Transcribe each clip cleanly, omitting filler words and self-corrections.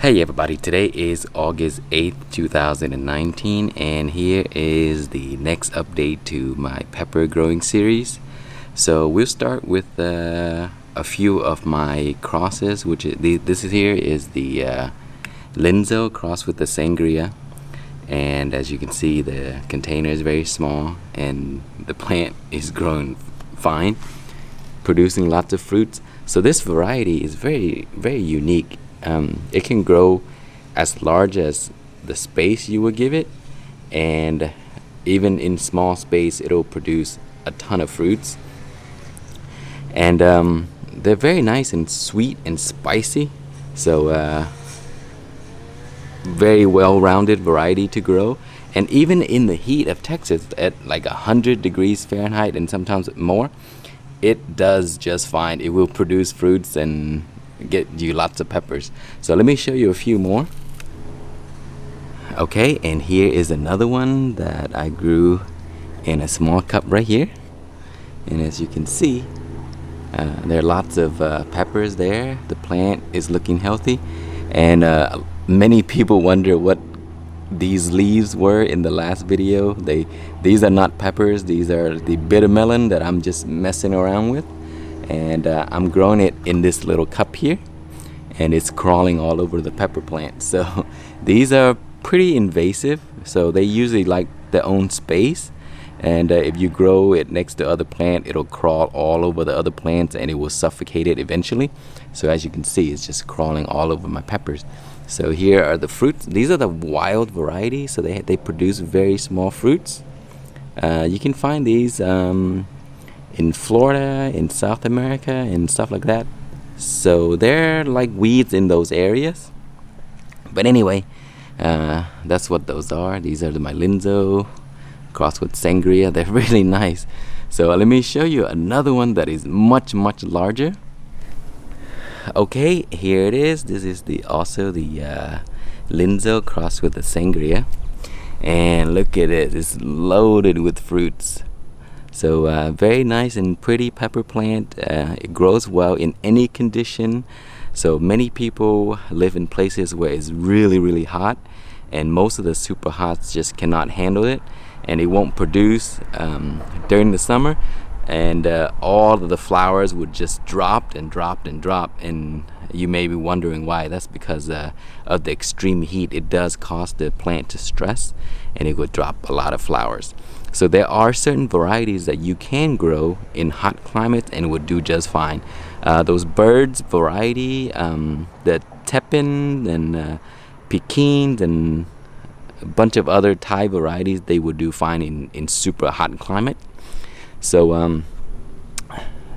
Hey everybody, today is August 8th, 2019, and here is the next update to my pepper growing series. So we'll start with a few of my crosses, which this here is the Lindo cross with the Sangria. And as you can see, the container is very small and the plant is growing fine, producing lots of fruits. So this variety is very, very unique. It can grow as large as the space you will give it, and even in small space it'll produce a ton of fruits. And they're very nice and sweet and spicy, so very well-rounded variety to grow. And even in the heat of Texas at like 100 degrees Fahrenheit and sometimes more, it does just fine. It will produce fruits and get you lots of peppers. So let me show you a few more. Okay, and here is another one that I grew in a small cup right here. And as you can see, there are lots of peppers there. The plant is looking healthy, and many people wonder what these leaves were in the last video. These are not peppers. These are the bitter melon that I'm just messing around with. And I'm growing it in this little cup here, and it's crawling all over the pepper plant. So these are pretty invasive, so they usually like their own space, and if you grow it next to other plant, it'll crawl all over the other plants and it will suffocate it eventually. So as you can see, it's just crawling all over my peppers. So here are the fruits. These are the wild varieties, so they produce very small fruits. You can find these in Florida, in South America, and stuff like that. So they're like weeds in those areas. But anyway, that's what those are. These are my Lindo crossed with Sangria. They're really nice. So let me show you another one that is much, much larger. Okay, here it is. This is also the Lindo crossed with the Sangria. And look at it. It's loaded with fruits. So very nice and pretty pepper plant. It grows well in any condition. So many people live in places where it's really, really hot, and most of the super hots just cannot handle it, and it won't produce during the summer, and all of the flowers would just drop and drop and drop. And you may be wondering why. That's because of the extreme heat. It does cause the plant to stress, and it would drop a lot of flowers. So there are certain varieties that you can grow in hot climates and would do just fine. Those birds variety, the Tepin and Pekins and a bunch of other Thai varieties, they would do fine in super hot climate. So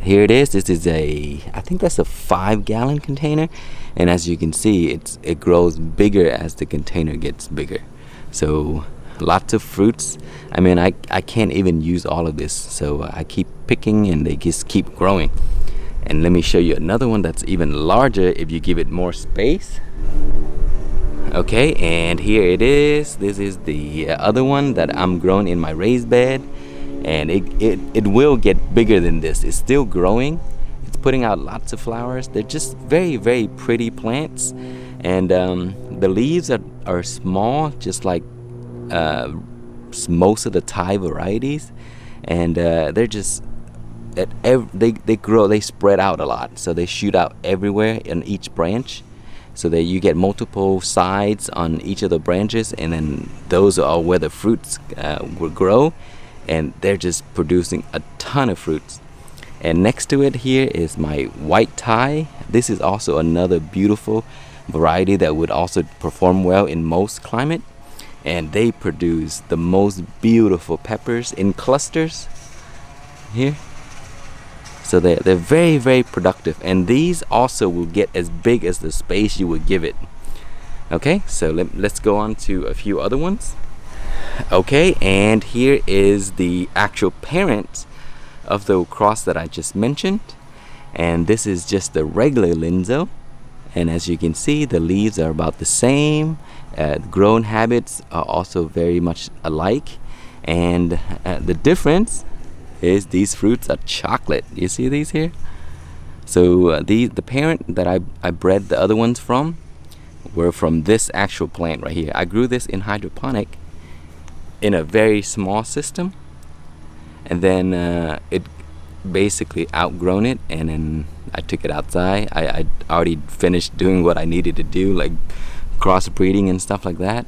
here it is. This is I think that's a 5-gallon container, and as you can see, it grows bigger as the container gets bigger. So lots of fruits. I mean, I can't even use all of this, so I keep picking and they just keep growing. And let me show you another one that's even larger if you give it more space. Okay, and here it is. This is the other one that I'm growing in my raised bed, and it will get bigger than this. It's still growing. It's putting out lots of flowers. They're just very, very pretty plants, and the leaves are small, just like most of the Thai varieties, and they're just they grow, they spread out a lot, so they shoot out everywhere in each branch, so that you get multiple sides on each of the branches, and then those are where the fruits will grow, and they're just producing a ton of fruits. And next to it here is my white Thai. This is also another beautiful variety that would also perform well in most climate, and they produce the most beautiful peppers in clusters here. So they're very, very productive, and these also will get as big as the space you would give it. Okay, so let's go on to a few other ones. Okay, and here is the actual parent of the cross that I just mentioned, and this is just the regular Lindo. And as you can see, the leaves are about the same. Growing habits are also very much alike, and the difference is these fruits are chocolate. You see these here? So the parent that I bred the other ones from were from this actual plant right here. I grew this in hydroponic in a very small system, and then it basically outgrown it, and then I took it outside. I already finished doing what I needed to do, like crossbreeding and stuff like that,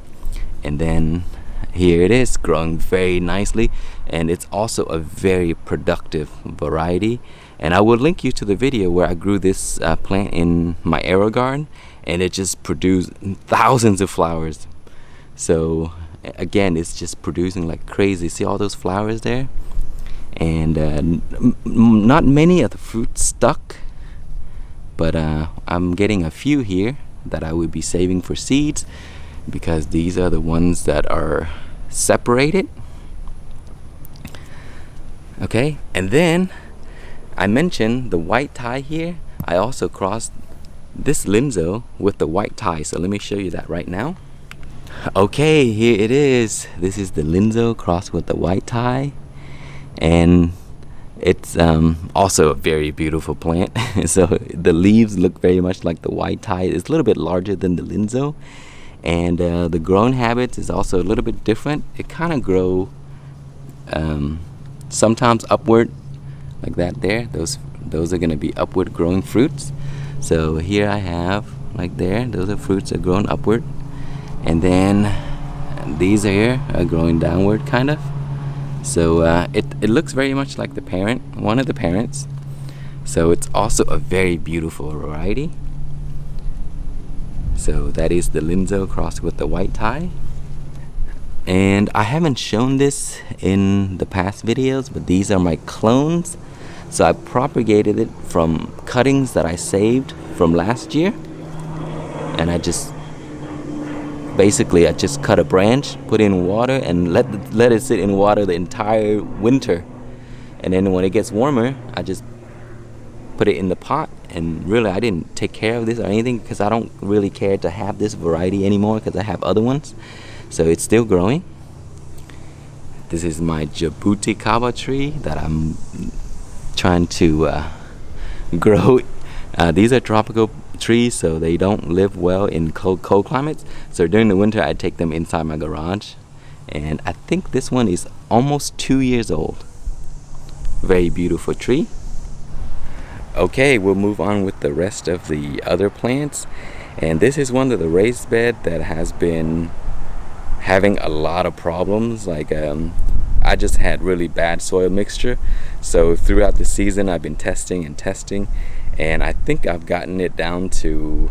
and then here it is growing very nicely, and it's also a very productive variety. And I will link you to the video where I grew this plant in my aero garden, and it just produced thousands of flowers. So again, it's just producing like crazy. See all those flowers there? And not many of the fruit stuck, but I'm getting a few here that I will be saving for seeds, because these are the ones that are separated. Okay, and then I mentioned the white tie here. I also crossed this Lindo with the white tie, so let me show you that right now. Okay, here it is. This is the Lindo crossed with the white tie, and it's also a very beautiful plant. So the leaves look very much like the white tie. It's a little bit larger than the Lindo, and the growing habits is also a little bit different. It kind of grow sometimes upward like that there. Those are going to be upward growing fruits. So here I have like there, those are fruits that are growing upward, and then these here are growing downward kind of. So it looks very much like the parent, one of the parents. So it's also a very beautiful variety. So that is the Lindo crossed with the white tie. And I haven't shown this in the past videos, but these are my clones. So I propagated it from cuttings that I saved from last year, and I just cut a branch, put in water, and let it sit in water the entire winter. And then when it gets warmer, I just put it in the pot. And really, I didn't take care of this or anything, because I don't really care to have this variety anymore, because I have other ones. So it's still growing. This is my Djibouti kava tree that I'm trying to grow. These are tropical trees, so they don't live well in cold climates. So during the winter, I take them inside my garage, and I think this one is almost 2 years old. Very beautiful tree. Okay, we'll move on with the rest of the other plants, and this is one of the raised bed that has been having a lot of problems. Like I just had really bad soil mixture, so throughout the season I've been testing, and I think I've gotten it down to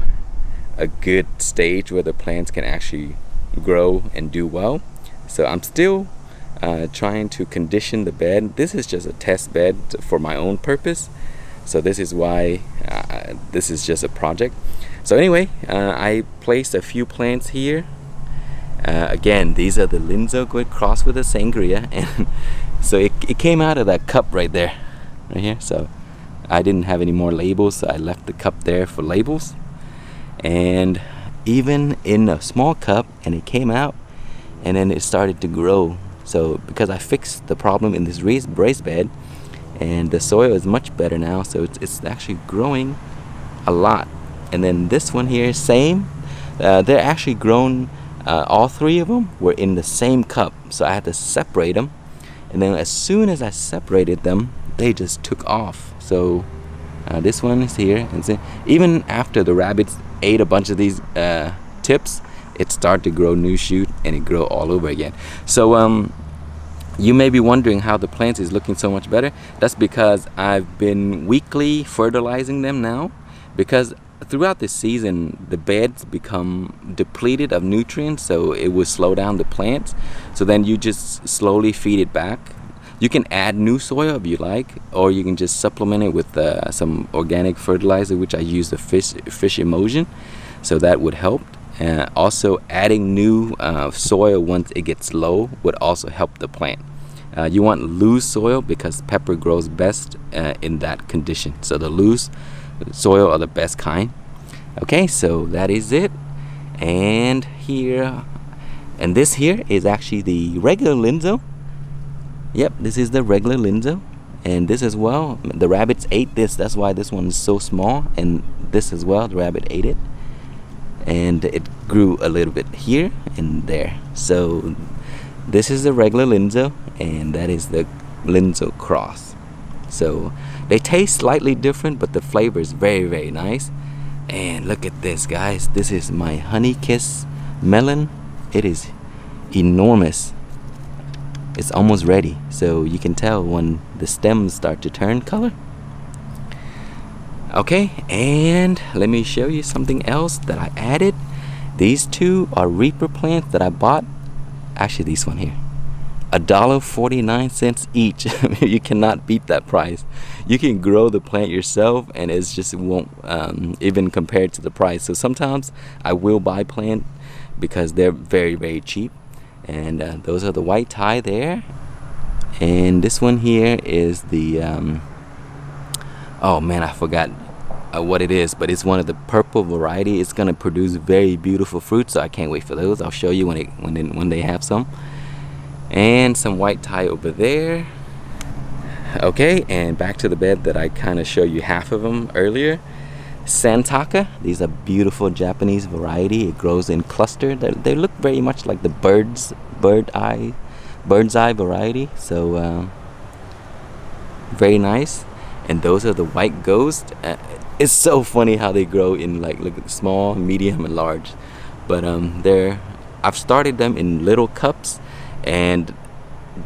a good stage where the plants can actually grow and do well. So I'm still trying to condition the bed. This is just a test bed for my own purpose, so this is why this is just a project. So anyway, I placed a few plants here. Again, these are the Lindo crossed with a Sangria, and so it came out of that cup right there, right here. So I didn't have any more labels, so I left the cup there for labels. And even in a small cup, and it came out, and then it started to grow. So because I fixed the problem in this raised bed, and the soil is much better now, so it's actually growing a lot. And then this one here, same. They're actually grown. All three of them were in the same cup, so I had to separate them. And then as soon as I separated them, they just took off. So this one is here, and so even after the rabbits ate a bunch of these tips, it started to grow new shoot, and it grew all over again. So you may be wondering how the plants is looking so much better. That's because I've been weekly fertilizing them now, because throughout the season the beds become depleted of nutrients, so it will slow down the plants. So then you just slowly feed it back. You can add new soil if you like, or you can just supplement it with some organic fertilizer, which I use the fish emulsion, so that would help. Also adding new soil once it gets low would also help the plant. You want loose soil because pepper grows best in that condition. So the loose soil are the best kind. Okay, so that is it. And here, and this here is actually the regular Lindo. Yep, this is the regular Lindo. And this as well, the rabbits ate this. That's why this one is so small. And this as well, the rabbit ate it. and it grew a little bit here and there. So this is the regular Lindo, and that is the Lindo Cross. So they taste slightly different, but the flavor is very, very nice. And look at this, guys. This is my honey kiss melon. It is enormous. It's almost ready, so you can tell when the stems start to turn color. Okay, and let me show you something else that I added. These two are reaper plants that I bought. Actually, this one here, $1.49 each. You cannot beat that price. You can grow the plant yourself, and it just won't even compare to the price. So sometimes I will buy plant because they're very, very cheap. And those are the white Thai there. And this one here is the oh man, I forgot what it is, but it's one of the purple variety. It's gonna produce very beautiful fruit, so I can't wait for those. I'll show you when they have some. And some white Thai over there. Okay, and back to the bed that I kind of showed you half of them earlier. Santaka, these are beautiful Japanese variety. It grows in cluster. They look very much like the bird's eye variety. So very nice. And those are the white ghost. It's so funny how they grow in like look at small, medium, and large. But I've started them in little cups, and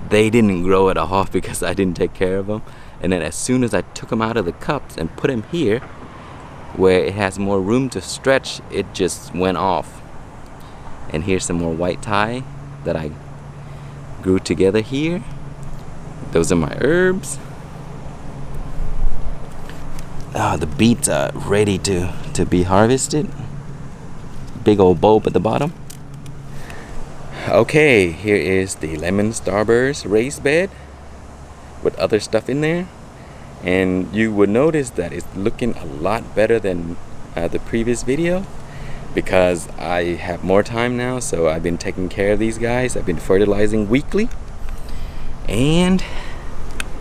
they didn't grow at all because I didn't take care of them. And then as soon as I took them out of the cups and put them here, where it has more room to stretch, it just went off. And here's some more white Thai that I grew together here. Those are my herbs. The beets are ready to be harvested. Big old bulb at the bottom. Okay, here is the lemon starburst raised bed with other stuff in there. And you would notice that it's looking a lot better than the previous video because I have more time now, so I've been taking care of these guys. I've been fertilizing weekly, and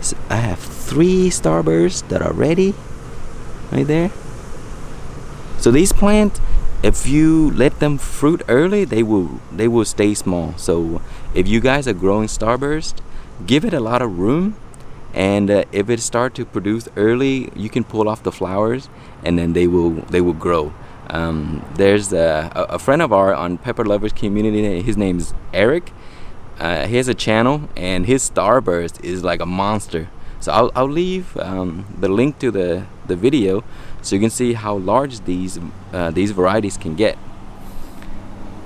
so I have 3 starbursts that are ready right there. So these plants, if you let them fruit early, they will stay small. So if you guys are growing starburst, give it a lot of room. And if it start to produce early, you can pull off the flowers, and then they will grow. There's a friend of ours on Pepper Lovers Community. His name is Eric. He has a channel, and his starburst is like a monster. So I'll leave the link to the video so you can see how large these varieties can get.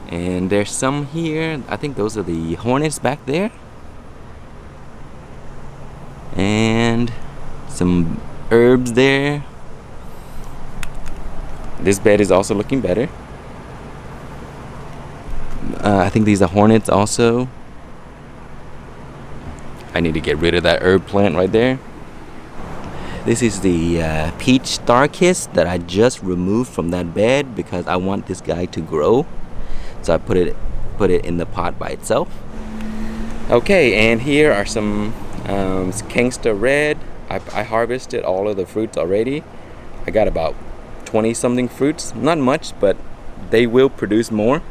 And there's some here. I think those are the hornets back there. And some herbs there. This bed is also looking better. I think these are hornets also. I need to get rid of that herb plant right there. This is the peach star kiss that I just removed from that bed because I want this guy to grow. So I put it in the pot by itself. Okay, and here are some Gangsta red. I harvested all of the fruits already. I got about 20 something fruits, not much, but they will produce more.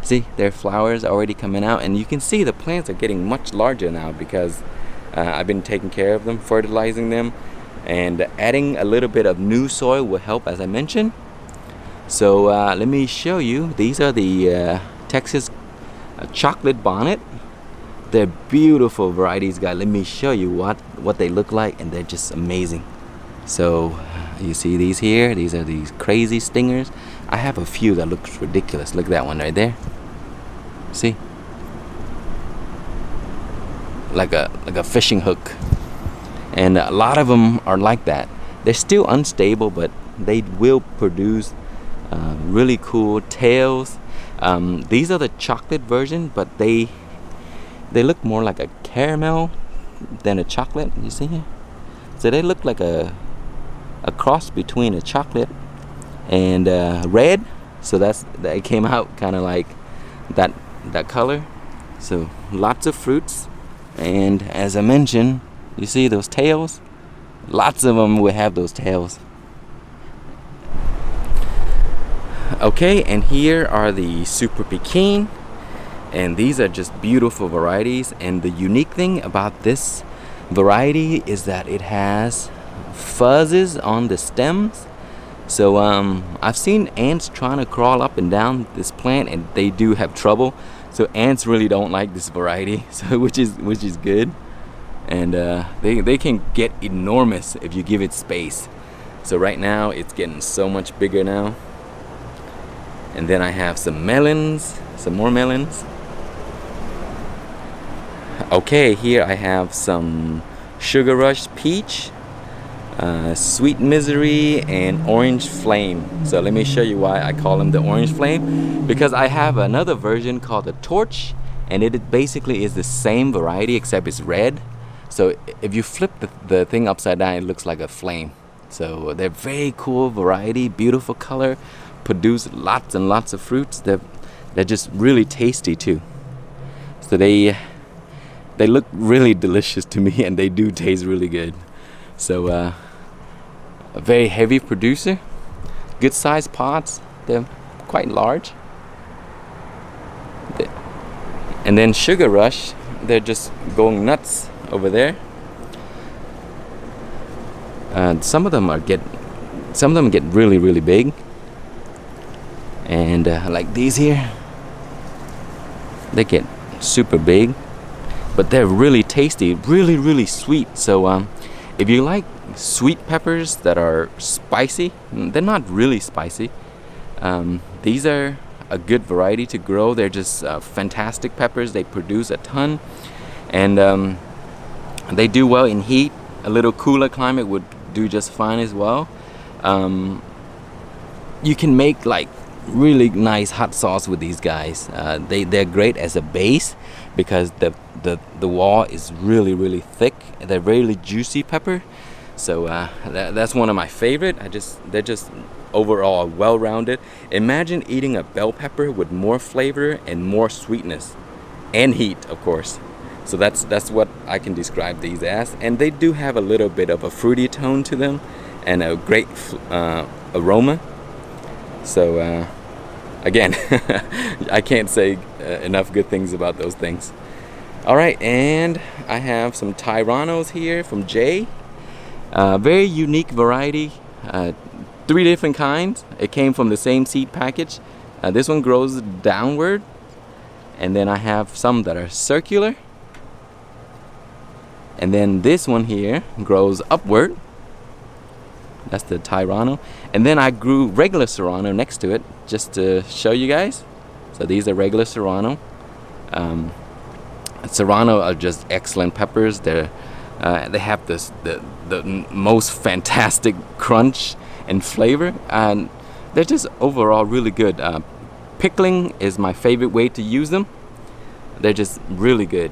See, their flowers are already coming out, and you can see the plants are getting much larger now because I've been taking care of them, fertilizing them, and adding a little bit of new soil will help, as I mentioned. So let me show you. These are the Texas chocolate bonnet. They're beautiful varieties, guys. Let me show you what they look like, and they're just amazing. So you see these here? These are these crazy stingers. I have a few that looks ridiculous. Look at that one right there. See? Like a fishing hook. And a lot of them are like that. They're still unstable, but they will produce really cool tails. These are the chocolate version, but they look more like a caramel than a chocolate. You see here? So they look like a cross between a chocolate and red. So that came out kind of like that color. So lots of fruits, and as I mentioned, you see those tails? Lots of them will have those tails. Okay, and here are the Super Pekin, and these are just beautiful varieties. And the unique thing about this variety is that it has fuzzes on the stems. So I've seen ants trying to crawl up and down this plant, and they do have trouble. So ants really don't like this variety, so which is good. And they can get enormous if you give it space. So right now it's getting so much bigger now. And then I have some melons, some more melons. Okay, here I have some Sugar Rush Peach, Sweet Misery, and Orange Flame. So let me show you why I call them the Orange Flame. Because I have another version called the Torch, and it basically is the same variety except it's red. So if you flip the thing upside down, it looks like a flame. So they're very cool variety, beautiful color, produce lots and lots of fruits. They're just really tasty too. So they look really delicious to me, and they do taste really good. So a very heavy producer, good sized pots. They're quite large. And then Sugar Rush, they're just going nuts over there. Some of them get really big. And like these here, they get super big, but they're really tasty, really sweet. So if you like sweet peppers that are spicy, they're not really spicy, these are a good variety to grow. They're just fantastic peppers. They produce a ton, and they do well in heat. A little cooler climate would do just fine as well. You can make like really nice hot sauce with these guys. They're great as a base because the wall is really thick. They're really juicy pepper. So that's one of my favorite. They're just overall well-rounded. Imagine eating a bell pepper with more flavor and more sweetness and heat, of course. So that's what I can describe these as. And they do have a little bit of a fruity tone to them and a great aroma. So again, I can't say enough good things about those things. All right, and I have some Tyrannos here from Jay. Very unique variety. 3 different kinds. It came from the same seed package. This one grows downward, and then I have some that are circular. And then this one here grows upward. That's the Tyranno. And then I grew regular Serrano next to it just to show you guys. So these are regular Serrano. Serrano are just excellent peppers. They have the most fantastic crunch and flavor, and they're just overall really good. Pickling is my favorite way to use them. They're just really good.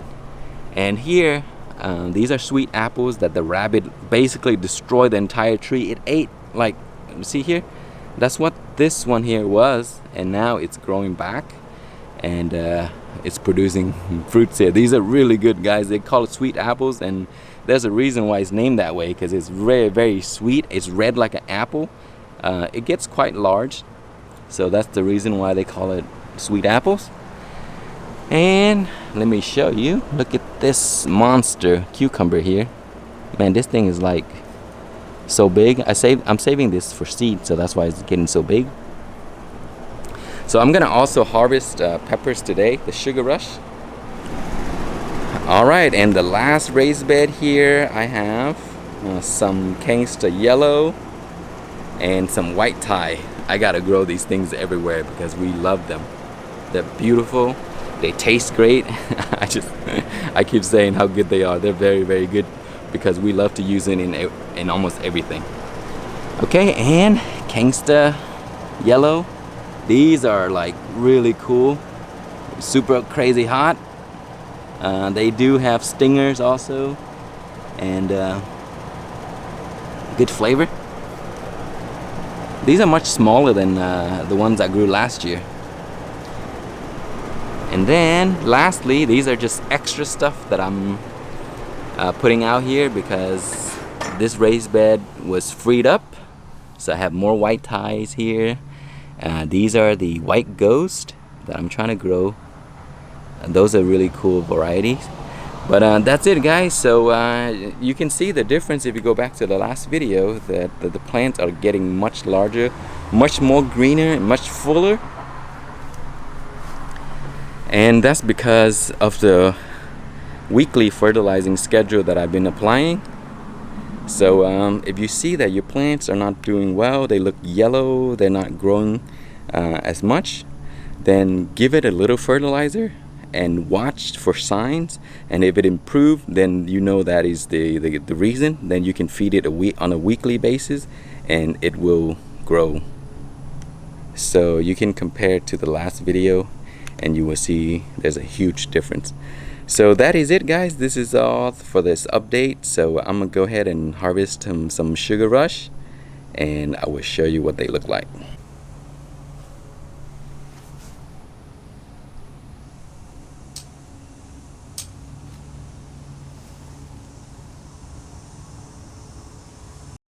And here, these are sweet apples that the rabbit basically destroyed the entire tree. It ate, like, see here? That's what this one here was, and now it's growing back, and it's producing fruits here. These are really good, guys. They call it sweet apples, and there's a reason why it's named that way, because it's very sweet. It's red like an apple. It gets quite large, so that's the reason why they call it sweet apples. And let me show you. Look at this monster cucumber here. Man, this thing is like so big. I'm saving this for seed, so that's why it's getting so big. So I'm gonna also harvest peppers today, the Sugar Rush. All right, and the last raised bed here, I have some Gangsta yellow and some white Thai. I gotta grow these things everywhere because we love them. They're beautiful. They taste great. I keep saying how good they are. They're very good because we love to use it in almost everything. Okay, and Gangsta yellow. These are like really cool, super crazy hot. They do have stingers also, and good flavor. These are much smaller than the ones I grew last year. And then lastly, these are just extra stuff that I'm putting out here because this raised bed was freed up. So I have more white Thais here, These are the white ghost that I'm trying to grow. Those are really cool varieties. But that's it, guys. So you can see the difference if you go back to the last video, that the plants are getting much larger, much more greener, much fuller. And that's because of the weekly fertilizing schedule that I've been applying. So if you see that your plants are not doing well, they look yellow, they're not growing as much, then give it a little fertilizer and watch for signs. And if it improved, then you know that is the reason. Then you can feed it on a weekly basis and it will grow. So you can compare it to the last video and you will see there's a huge difference. So that is it, guys. This is all for this update. So I'm gonna go ahead and harvest some sugar rush, and I will show you what they look like.